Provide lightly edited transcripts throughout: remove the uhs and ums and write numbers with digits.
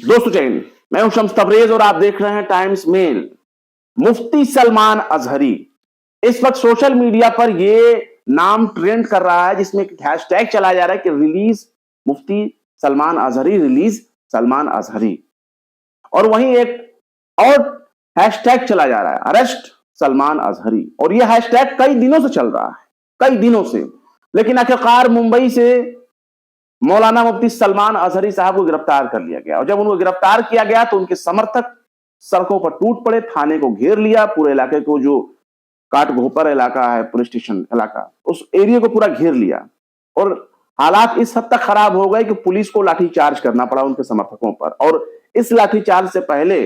दोस्तों जय हिंद, मैं हूं शम्स तबरेज और आप देख रहे हैं टाइम्स मेल। मुफ्ती सलमान अजहरी, इस वक्त सोशल मीडिया पर यह नाम ट्रेंड कर रहा है, जिसमें हैशटैग चला जा रहा है कि रिलीज मुफ्ती सलमान अजहरी, रिलीज सलमान अजहरी। और वहीं एक और हैशटैग चला जा रहा है, अरेस्ट सलमान अजहरी। और यह हैशटैग कई दिनों से चल रहा है, कई दिनों से। लेकिन आखिरकार मुंबई से मौलाना मुफ्ती सलमान अजहरी साहब को गिरफ्तार कर लिया गया। और जब उनको गिरफ्तार किया गया तो उनके समर्थक सड़कों पर टूट पड़े, थाने को घेर लिया, पूरे इलाके को, जो काट घोपर इलाका है, पुलिस स्टेशन इलाका, उस एरिया को पूरा घेर लिया। और हालात इस हद तक खराब हो गए कि पुलिस को लाठीचार्ज करना पड़ा उनके समर्थकों पर। और इस लाठीचार्ज से पहले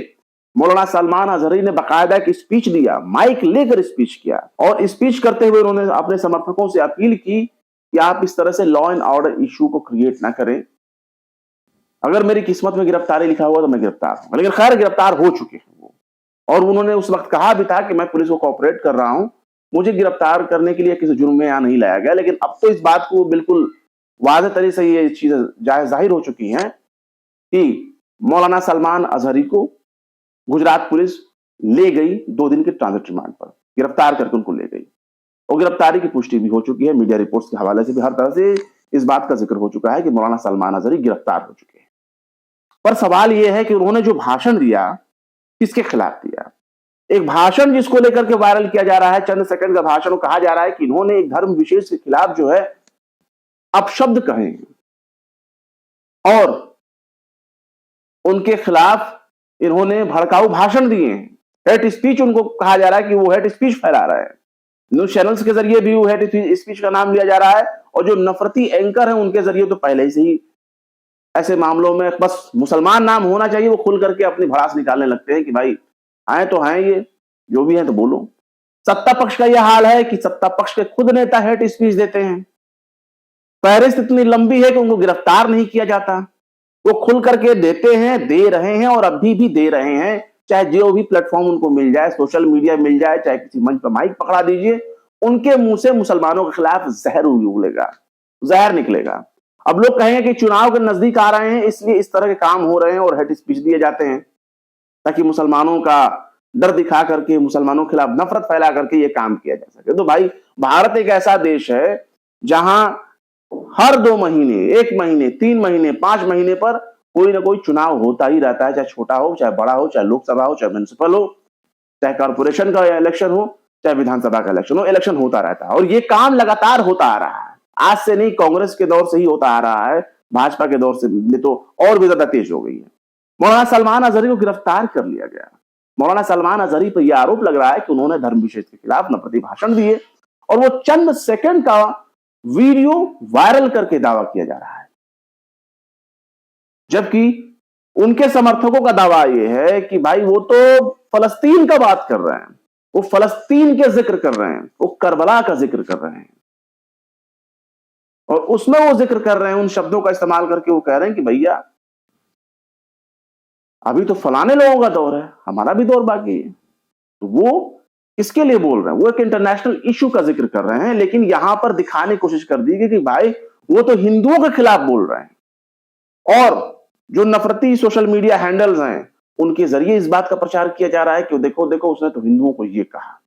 मौलाना सलमान अजहरी ने बाकायदा एक स्पीच दिया, माइक लेकर स्पीच किया। और स्पीच करते हुए उन्होंने अपने समर्थकों से अपील की कि आप इस तरह से लॉ एंड ऑर्डर इशू को क्रिएट ना करें। अगर मेरी किस्मत में गिरफ्तारी लिखा हुआ तो मैं गिरफ्तार हूं, लेकिन खैर गिरफ्तार हो चुके हैं वो। और उन्होंने उस वक्त कहा भी था कि मैं पुलिस को कोऑपरेट कर रहा हूं, मुझे गिरफ्तार करने के लिए किसी जुर्म में यहां नहीं लाया गया। लेकिन अब तो इस बात को बिल्कुल वाज़ेह तरीके से ये चीजें जाहिर हो चुकी हैं कि मौलाना सलमान अजहरी को गुजरात पुलिस ले गई 2 दिन के ट्रांजिट रिमांड पर, गिरफ्तार करके उनको ले गई। और गिरफ्तारी की पुष्टि भी हो चुकी है, मीडिया रिपोर्ट्स के हवाले से भी हर तरह से इस बात का जिक्र हो चुका है कि मौलाना सलमान अजहरी गिरफ्तार हो चुके हैं। पर सवाल यह है कि उन्होंने जो भाषण दिया, किसके खिलाफ दिया? एक भाषण जिसको लेकर के वायरल किया जा रहा है, चंद सेकंड का भाषण, कहा जा रहा है कि इन्होंने एक धर्म विशेष के खिलाफ जो है अपशब्द कहे हैं और उनके खिलाफ इन्होंने भड़काऊ भाषण दिए हैं। हेट स्पीच उनको कहा जा रहा है कि वो हेट स्पीच फैला रहा है। न्यूज चैनल्स के जरिए भी वो हेट स्पीच का नाम लिया जा रहा है। और जो नफरती एंकर हैं उनके जरिए तो पहले से ही ऐसे मामलों में बस मुसलमान नाम होना चाहिए, वो खुल करके अपनी भड़ास निकालने लगते हैं कि भाई आए तो हैं, ये जो भी है तो बोलो। सत्ता पक्ष का यह हाल है कि सत्ता पक्ष के खुद नेता हेट स्पीच देते हैं। फहरिस्त इतनी लंबी है कि उनको गिरफ्तार नहीं किया जाता, वो खुल करके देते हैं, दे रहे हैं और अभी भी दे रहे हैं। चाहे जो भी प्लेटफॉर्म उनको मिल जाए, सोशल मीडिया मिल जाए, चाहे किसी मंच पर माइक पकड़ा दीजिए, उनके मुंह से मुसलमानों के खिलाफ जहर उगलेगा, जहर निकलेगा। अब लोग कहेंगे कि चुनाव के नजदीक आ रहे हैं, इसलिए इस तरह के काम हो रहे हैं और हेट स्पीच दिए जाते हैं, ताकि मुसलमानों का डर दिखा करके, मुसलमानों के खिलाफ नफरत फैला करके ये काम किया जा सके। तो भाई, भारत एक ऐसा देश है जहां हर 2 महीने, 1 महीने, 3 महीने, 5 महीने पर कोई ना कोई चुनाव होता ही रहता है, चाहे छोटा हो, चाहे बड़ा हो, चाहे लोकसभा हो, चाहे म्युनिसिपल हो, चाहे कॉर्पोरेशन का इलेक्शन हो, चाहे विधानसभा का इलेक्शन हो, इलेक्शन होता रहता है। और ये काम लगातार होता आ रहा है, आज से नहीं, कांग्रेस के दौर से ही होता आ रहा है, भाजपा के दौर से तो और भी ज्यादा तेज हो गई है। मौलाना सलमान अजहरी को गिरफ्तार कर लिया गया। मौलाना सलमान अजहरी पर यह आरोप लग रहा है कि उन्होंने धर्म विशेष के खिलाफ नफरती भाषण दिए और वो चंद सेकंड का वीडियो वायरल करके दावा किया जा रहा है। जबकि उनके समर्थकों का दावा यह है कि भाई वो तो फलस्तीन का बात कर रहे हैं, वो फलस्तीन के जिक्र कर रहे हैं, वो करबला का जिक्र कर रहे हैं। और उसमें वो जिक्र कर रहे हैं, उन शब्दों का इस्तेमाल करके वो कह रहे हैं कि भैया अभी तो फलाने लोगों का दौर है, हमारा भी दौर बाकी है। तो वो किसके लिए बोल रहे हैं? वो एक इंटरनेशनल इश्यू का जिक्र कर रहे हैं, लेकिन यहां पर दिखाने की कोशिश कर दी गई कि भाई वो तो हिंदुओं के खिलाफ बोल रहे हैं। और जो नफरती सोशल मीडिया हैंडल्स हैं, उनके जरिए इस बात का प्रचार किया जा रहा है कि देखो देखो, उसने तो हिंदुओं को ये कहा,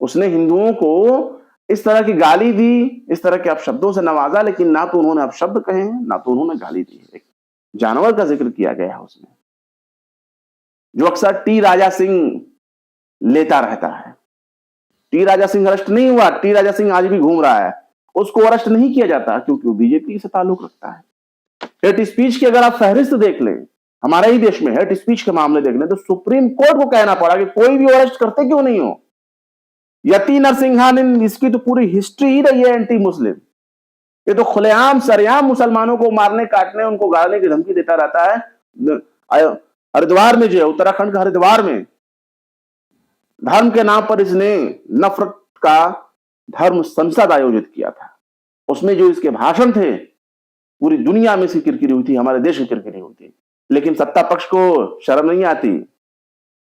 उसने हिंदुओं को इस तरह की गाली दी, इस तरह के अपशब्दों से नवाजा, लेकिन ना तो उन्होंने अपशब्द कहे हैं, ना तो उन्होंने गाली दी है। जानवर का जिक्र किया गया है उसमें, जो अक्सर टी राजा सिंह लेता रहता है। टी राजा सिंह अरेस्ट नहीं हुआ, टी राजा सिंह आज भी घूम रहा है, उसको अरेस्ट नहीं किया जाता क्योंकि वो बीजेपी से ताल्लुक रखता है। हेट स्पीच की अगर आप फहरिस्त देख लें, हमारे ही देश में हेट स्पीच के मामले देख लें, तो सुप्रीम कोर्ट को कहना पड़ा कि कोई भी अरेस्ट करते क्यों नहीं हो। यति नरसिंहानंद, इसकी तो पूरी हिस्ट्री ही रही है एंटी मुस्लिम। ये तो खुलेआम सरेआम मुसलमानों को मारने, काटने, उनको गाड़ने की धमकी देता रहता है। हरिद्वार में जो है, उत्तराखंड का हरिद्वार में, धर्म के नाम पर इसने नफरत का धर्म संसद आयोजित किया था। उसमें जो इसके भाषण थे, पूरी दुनिया में इसकी किरकिरी हुई थी, हमारे देश की किरकिरी हुई थी। लेकिन सत्ता पक्ष को शर्म नहीं आती,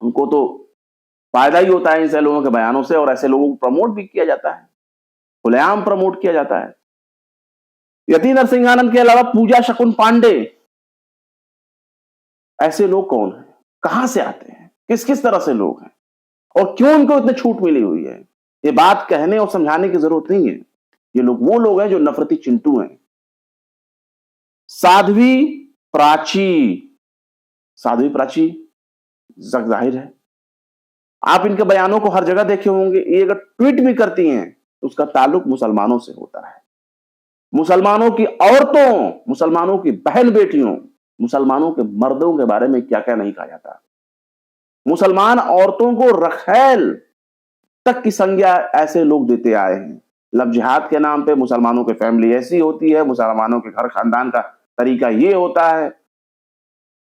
उनको तो फायदा ही होता है ऐसे लोगों के बयानों से, और ऐसे लोगों को प्रमोट भी किया जाता है, खुलेआम प्रमोट किया जाता है। यति नरसिंहानंद के अलावा पूजा शकुन पांडे, ऐसे लोग कौन हैं, कहां से आते हैं, किस किस तरह से लोग हैं और क्यों उनको इतनी छूट मिली हुई है, ये बात कहने और समझाने की जरूरत नहीं है। ये लोग वो लोग हैं जो नफरती चिंटू हैं। साध्वी प्राची, साध्वी प्राची जाहिर है आप इनके बयानों को हर जगह देखे होंगे। ये अगर ट्वीट भी करती हैं तो उसका ताल्लुक मुसलमानों से होता है, मुसलमानों की औरतों, मुसलमानों की बहन बेटियों, मुसलमानों के मर्दों के बारे में क्या क्या नहीं कहा जाता। मुसलमान औरतों को रखैल तक की संज्ञा ऐसे लोग देते आए हैं। लव जिहाद के नाम पे मुसलमानों की फैमिली ऐसी होती है, मुसलमानों के घर खानदान का तरीका ये होता है।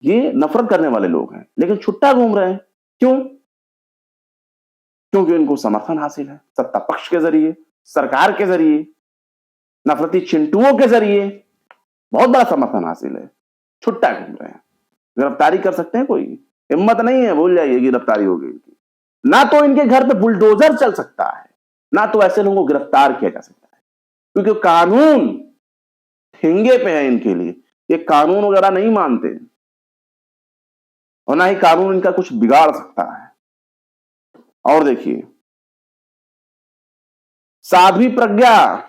ये नफरत करने वाले लोग हैं, लेकिन छुट्टा घूम रहे हैं। क्यों? क्योंकि उनको समर्थन हासिल है सत्ता पक्ष के जरिए, सरकार के जरिए, नफरती चिंटुओं के जरिए बहुत बड़ा समर्थन हासिल है। छुट्टा घूम रहे हैं। गिरफ्तारी कर सकते हैं कोई? हिम्मत नहीं है, भूल जाइए गिरफ्तारी होगी इनकी। ना तो इनके घर पे बुलडोजर चल सकता है, ना तो ऐसे लोगों को गिरफ्तार किया जा सकता है, क्योंकि कानून ठेंगे पे है इनके लिए। ये कानून वगैरह नहीं मानते और ना ही कानून इनका कुछ बिगाड़ सकता है। और देखिए साध्वी प्रज्ञा,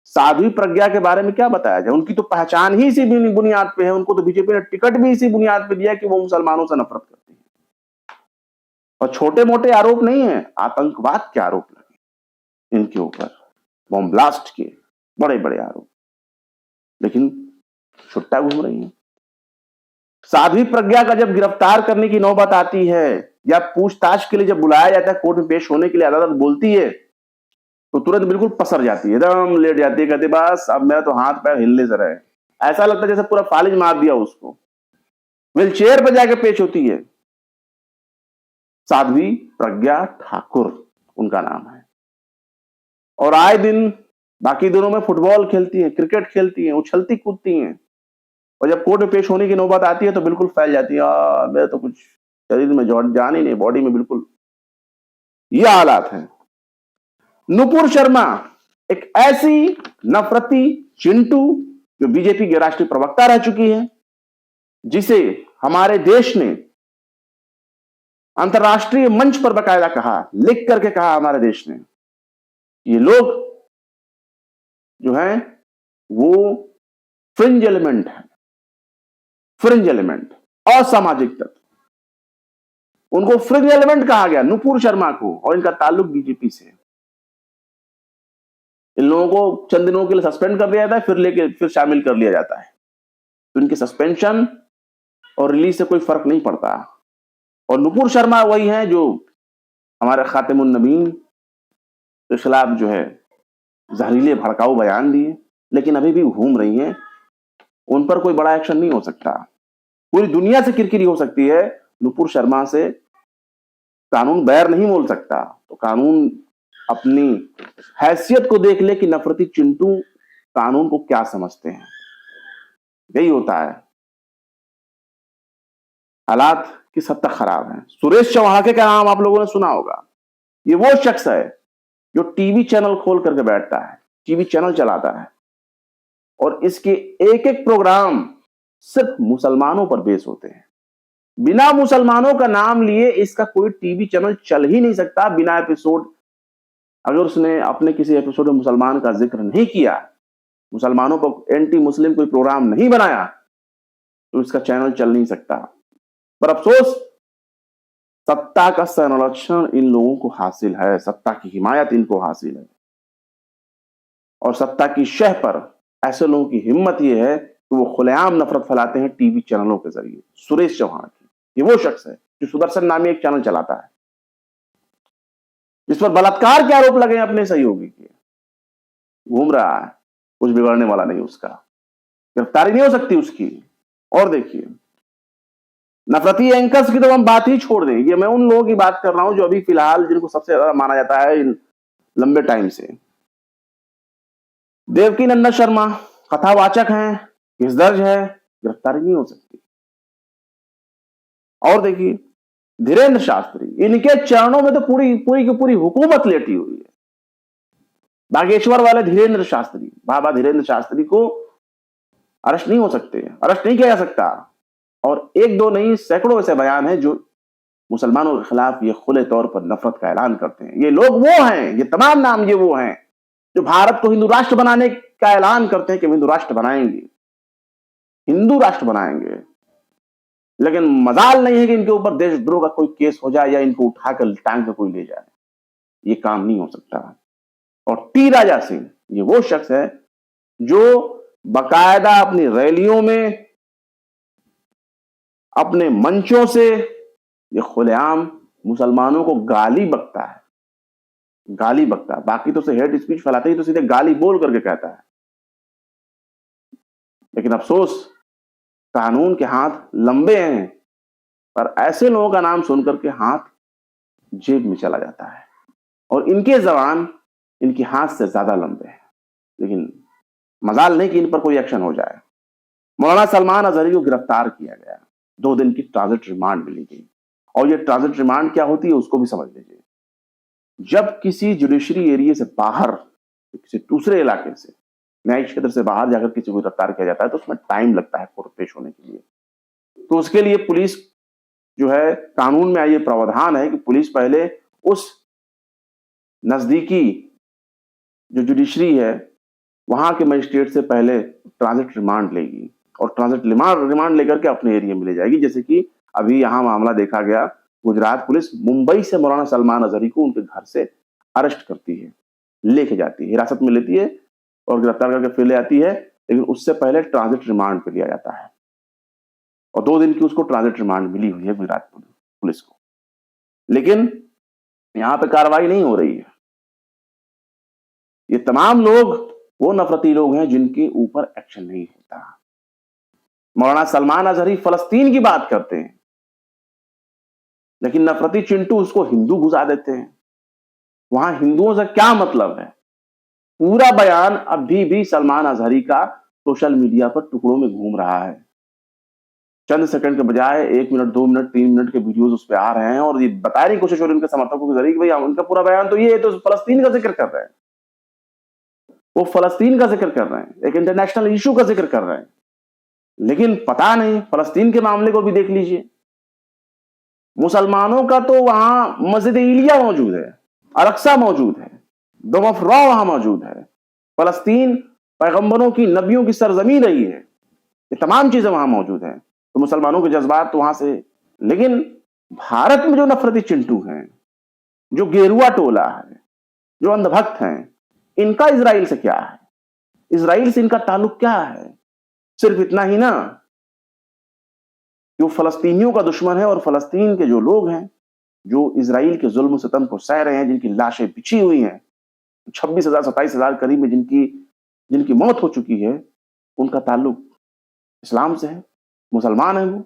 साध्वी प्रज्ञा के बारे में क्या बताया जाए। उनकी तो पहचान ही इसी बुनियाद पे है। उनको तो बीजेपी ने टिकट भी इसी बुनियाद पे दिया कि वो मुसलमानों से नफरत करती है। और छोटे मोटे आरोप नहीं है, आतंकवाद के आरोप लगे इनके ऊपर, बॉम्ब ब्लास्ट के बड़े बड़े आरोप, लेकिन छुट्टा घूम रही है। साध्वी प्रज्ञा का जब गिरफ्तार करने की नौबत आती है या पूछताछ के लिए जब बुलाया जाता है, कोर्ट में पेश होने के लिए अदालत बोलती है, तो तुरंत बिल्कुल पसर जाती है, एकदम लेट जाती है, कहती बस अब मेरा तो हाथ पैर हिलने से रहे। ऐसा लगता है जैसे पूरा फालिज मार दिया उसको। व्हील चेयर पर जाके पेश होती है। साध्वी प्रज्ञा ठाकुर उनका नाम है। और आए दिन बाकी दिनों में फुटबॉल खेलती हैं, क्रिकेट खेलती हैं, उछलती कूदती हैं, और जब कोर्ट में पेश होने की नौबत आती है तो बिल्कुल फैल जाती है। मेरे तो कुछ शरीर में जान ही नहीं, बॉडी में बिल्कुल ये हालात है। नुपुर शर्मा एक ऐसी नफरती चिंटू जो बीजेपी की राष्ट्रीय प्रवक्ता रह चुकी है, जिसे हमारे देश ने अंतर्राष्ट्रीय मंच पर बकायदा कहा, लिख करके कहा हमारे देश ने, ये लोग जो हैं वो फ्रिंज एलिमेंट है, फ्रिंज एलिमेंट, असामाजिक तत्व। उनको फ्रिंज एलिमेंट कहा गया, नुपुर शर्मा को, और इनका ताल्लुक बीजेपी से। इन लोगों को चंद दिनों के लिए सस्पेंड कर दिया जाता है, फिर शामिल कर लिया जाता है। तो इनके सस्पेंशन और रिलीज से कोई फर्क नहीं पड़ता। और नुपुर शर्मा वही है जो हमारे खातिमुन नबीन के खिलाफ जो है जहरीले भड़काऊ बयान दिए, लेकिन अभी भी घूम रही हैं। उन पर कोई बड़ा एक्शन नहीं हो सकता। पूरी दुनिया से किरकिरी हो सकती है, नुपुर शर्मा से कानून बैर नहीं बोल सकता। तो कानून अपनी हैसियत को देख ले कि नफरती चिंटू कानून को क्या समझते हैं। यही होता है। हालात किस हद तक खराब हैं। सुरेश चौहाके का नाम आप लोगों ने सुना होगा। ये वो शख्स है जो टीवी चैनल खोल करके बैठता है, टीवी चैनल चलाता है, और इसके एक एक प्रोग्राम सिर्फ मुसलमानों पर बेस होते हैं। बिना मुसलमानों का नाम लिए इसका कोई टीवी चैनल चल ही नहीं सकता। बिना एपिसोड, अगर उसने अपने किसी एपिसोड में मुसलमान का जिक्र नहीं किया, मुसलमानों पर एंटी मुस्लिम कोई प्रोग्राम नहीं बनाया, तो इसका चैनल चल नहीं सकता। पर अफसोस सत्ता का संरक्षण इन लोगों को हासिल है, सत्ता की हिमायत इनको हासिल है, और सत्ता की शह पर ऐसे लोगों की हिम्मत यह है कि वो खुलेआम नफरत फैलाते हैं टीवी चैनलों के जरिए। सुरेश चौहान ये वो शख्स है जो सुदर्शन नामी एक चैनल चलाता है, जिस पर बलात्कार के आरोप लगे अपने सहयोगी के, घूम रहा है, कुछ बिगड़ने वाला नहीं उसका, गिरफ्तारी नहीं हो सकती उसकी। और देखिए नफरती एंकर्स की तो हम बात ही छोड़ दें। ये मैं उन लोगों की बात कर रहा हूं जो अभी फिलहाल जिनको सबसे ज्यादा माना जाता है इन लंबे टाइम से। देवकी नंदन शर्मा कथावाचक हैं, केस दर्ज है, गिरफ्तारी नहीं हो सकती। और देखिए धीरेन्द्र शास्त्री, इनके चरणों में तो पूरी की पूरी हुकूमत लेटी हुई है। बागेश्वर वाले धीरेन्द्र शास्त्री, बाबा धीरेन्द्र शास्त्री को अरेस्ट नहीं हो सकते, अरेस्ट नहीं किया जा सकता। और एक दो नहीं, सैकड़ों ऐसे बयान हैं जो मुसलमानों के खिलाफ ये खुले तौर पर नफरत का ऐलान करते हैं। ये लोग वो हैं, ये तमाम नाम ये वो हैं जो भारत को हिंदू राष्ट्र बनाने का ऐलान करते हैं कि हिंदू राष्ट्र बनाएंगे, हिंदू राष्ट्र बनाएंगे, लेकिन मजाल नहीं है कि इनके ऊपर देशद्रोह का कोई केस हो जाए या इनको उठाकर टांग के कोई ले जाए। ये काम नहीं हो सकता। और टी राजा सिंह ये वो शख्स है जो बाकायदा अपनी रैलियों में, अपने मंचों से ये खुलेआम मुसलमानों को गाली बकता है, गाली बकता है। बाकी तो उसे हेट स्पीच फैलाते ही तो सीधे गाली बोल करके कहता है। लेकिन अफसोस कानून के हाथ लंबे हैं, पर ऐसे लोगों का नाम सुनकर के हाथ जेब में चला जाता है और इनके जबान इनके हाथ से ज्यादा लंबे हैं। लेकिन मजाल नहीं कि इन पर कोई एक्शन हो जाए। मौलाना सलमान अजहरी को गिरफ्तार किया गया, 2 दिन की ट्रांजिट रिमांड मिली गई। और ये ट्रांजिट रिमांड क्या होती है उसको भी समझ लीजिए। जब किसी जुडिशरी एरिया से बाहर, किसी दूसरे इलाके से, न्यायिक क्षेत्र से बाहर जाकर किसी को गिरफ्तार किया जाता है तो उसमें टाइम लगता है कोर्ट पेश होने के लिए। तो उसके लिए पुलिस जो है, कानून में ये प्रावधान है कि पुलिस पहले उस नजदीकी जो जुडिशरी है वहां के मजिस्ट्रेट से पहले ट्रांजिट रिमांड लेगी और ट्रांजिट रिमांड लेकर के अपने एरिया में ले जाएगी। जैसे कि अभी यहां मामला देखा गया, गुजरात पुलिस मुंबई से मौलाना सलमान अजहरी को उनके घर से अरेस्ट करती है, लेके जाती है, हिरासत में लेती है और गिरफ्तार करके फिर ले आती है। लेकिन उससे पहले ट्रांजिट रिमांड पे लिया जाता है और 2 दिन की उसको ट्रांजिट रिमांड मिली हुई है गुजरात पुलिस को। लेकिन यहां पे कार्रवाई नहीं हो रही है। ये तमाम लोग वो नफरती लोग हैं जिनके ऊपर एक्शन नहीं होता। मौलाना सलमान अजहरी फलस्तीन की बात करते हैं, लेकिन नफरती चिंटू उसको हिंदू घुसा देते हैं। वहां हिंदुओं से क्या मतलब है? पूरा बयान अभी भी सलमान अजहरी का सोशल मीडिया पर टुकड़ों में घूम रहा है। चंद सेकंड के बजाय 1 मिनट, 2 मिनट, 3 मिनट के वीडियोस उस पर आ रहे हैं और ये बताने की कोशिश हो रही है उनके समर्थकों के जरिए कि भाई उनका पूरा बयान तो ये है, तो फलस्तीन का जिक्र कर रहे हैं, वो फलस्तीन का जिक्र कर रहे हैं, एक इंटरनेशनल इशू का जिक्र कर रहे हैं। लेकिन पता नहीं, फलस्तीन के मामले को भी देख लीजिए। मुसलमानों का तो वहां मस्जिद इलिया मौजूद है, अरक्सा मौजूद है, डोम ऑफ रॉ वहां मौजूद है। फलस्तीन पैगंबरों की, नबियों की सरजमीन रही है। ये तमाम चीजें वहां मौजूद हैं। तो मुसलमानों के जज्बात तो वहां से, लेकिन भारत में जो नफरती चिंटू हैं, जो गेरुआ टोला है, जो अंधभक्त हैं, इनका इजराइल से क्या है? इजराइल से इनका ताल्लुक क्या है? सिर्फ इतना ही ना, जो फलस्तीनियों का दुश्मन है और फलस्तीन के जो लोग हैं जो इजराइल के जुल्म सितम को सह रहे हैं, जिनकी लाशें बिछी हुई हैं, 26,000 27,000 करीब में जिनकी मौत हो चुकी है, उनका ताल्लुक इस्लाम से है, मुसलमान है वो।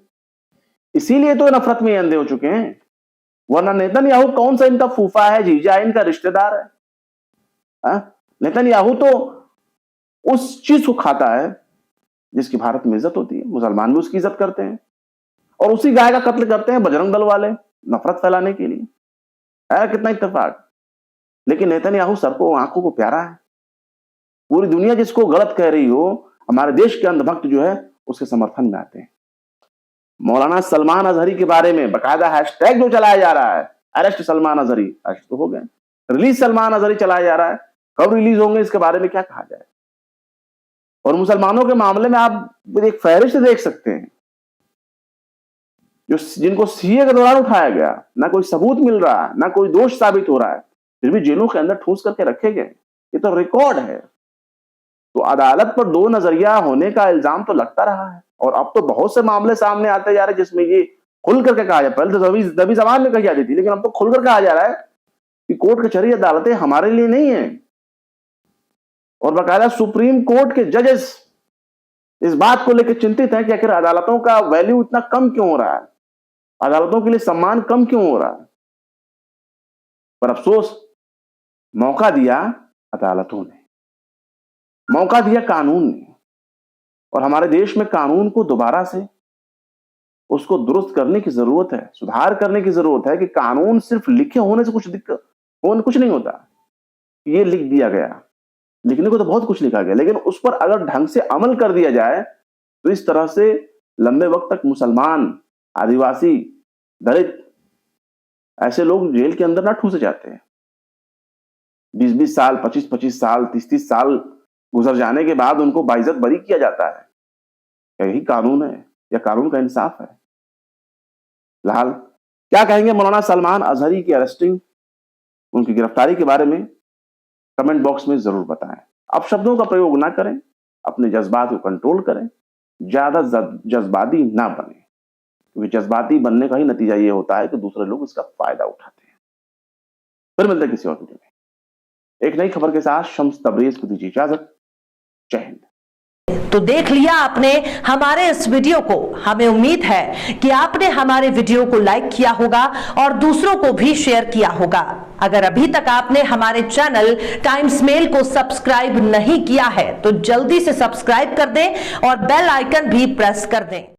इसीलिए तो नफरत में अंधे हो चुके हैं। वरना नेतन्याहू कौन सा इनका फूफा है, जीजा है, इनका रिश्तेदार है? नेतन्याहू तो उस चीज को खाता है जिसकी भारत में इज्जत होती है। मुसलमान भी उसकी इज्जत करते हैं और उसी गाय का कत्ल करते हैं बजरंग दल वाले, नफरत फैलाने के लिए। है कितना इत्तेफाक। लेकिन नेतन्याहू सर को, आंखों को प्यारा है। पूरी दुनिया जिसको गलत कह रही हो, हमारे देश के अंधभक्त जो है उसके समर्थन में आते हैं। मौलाना सलमान अजहरी के बारे में बाकायदा हैशटैग जो चलाया जा रहा है, अरेस्ट सलमान अजहरी, अरेस्ट तो हो गए, रिलीज सलमान अजहरी चलाया जा रहा है। कब रिलीज होंगे इसके बारे में क्या कहा जाए? और मुसलमानों के मामले में आप एक फहरिस्त देख सकते हैं, जिनको सीए के दौरान उठाया गया, ना कोई सबूत मिल रहा है, ना कोई दोष साबित हो रहा है, फिर भी जेलों के अंदर ठूस करके रखे गए। ये तो रिकॉर्ड है। तो अदालत पर दो नजरिया होने का इल्जाम तो लगता रहा है और अब तो बहुत से मामले सामने आते जा रहे हैं जिसमें ये खुल करके कहा जाए। पहले तो दबी जबान में कही जाती थी, लेकिन अब तो खुलकर कहा जा रहा है कि कोर्ट कचहरी अदालतें हमारे लिए नहीं है। और बाकायदा सुप्रीम कोर्ट के जजेस इस बात को लेकर चिंतित हैं कि आखिर अदालतों का वैल्यू इतना कम क्यों हो रहा है, अदालतों के लिए सम्मान कम क्यों हो रहा है। पर अफसोस, मौका दिया अदालतों ने, मौका दिया कानून ने। और हमारे देश में कानून को दोबारा से उसको दुरुस्त करने की जरूरत है, सुधार करने की जरूरत है कि कानून सिर्फ लिखे होने से कुछ नहीं होता। ये लिख दिया गया, लिखने को तो बहुत कुछ लिखा गया, लेकिन उस पर अगर ढंग से अमल कर दिया जाए तो इस तरह से लंबे वक्त तक मुसलमान, आदिवासी, दलित ऐसे लोग जेल के अंदर ना ठूसे जाते हैं। 20-20 साल, 25-25 साल, 30-30 साल गुजर जाने के बाद उनको बाइज्जत बरी किया जाता है। क्या यही कानून है या कानून का इंसाफ है? फिलहाल क्या कहेंगे मौलाना सलमान अजहरी की अरेस्टिंग, उनकी गिरफ्तारी के बारे में कमेंट बॉक्स में जरूर बताएं। आप शब्दों का प्रयोग ना करें, अपने जज्बात को कंट्रोल करें, ज्यादा जज्बाती ना बने, क्योंकि जज्बाती बनने का ही नतीजा ये होता है कि दूसरे लोग इसका फायदा उठाते हैं। फिर मिलते हैं किसी और वीडियो में एक नई खबर के साथ। शम्स तबरेज को दीजिए इजाजत। जय हिंद। तो देख लिया आपने हमारे इस वीडियो को। हमें उम्मीद है कि आपने हमारे वीडियो को लाइक किया होगा और दूसरों को भी शेयर किया होगा। अगर अभी तक आपने हमारे चैनल टाइम्स मेल को सब्सक्राइब नहीं किया है तो जल्दी से सब्सक्राइब कर दें और बेल आइकन भी प्रेस कर दें।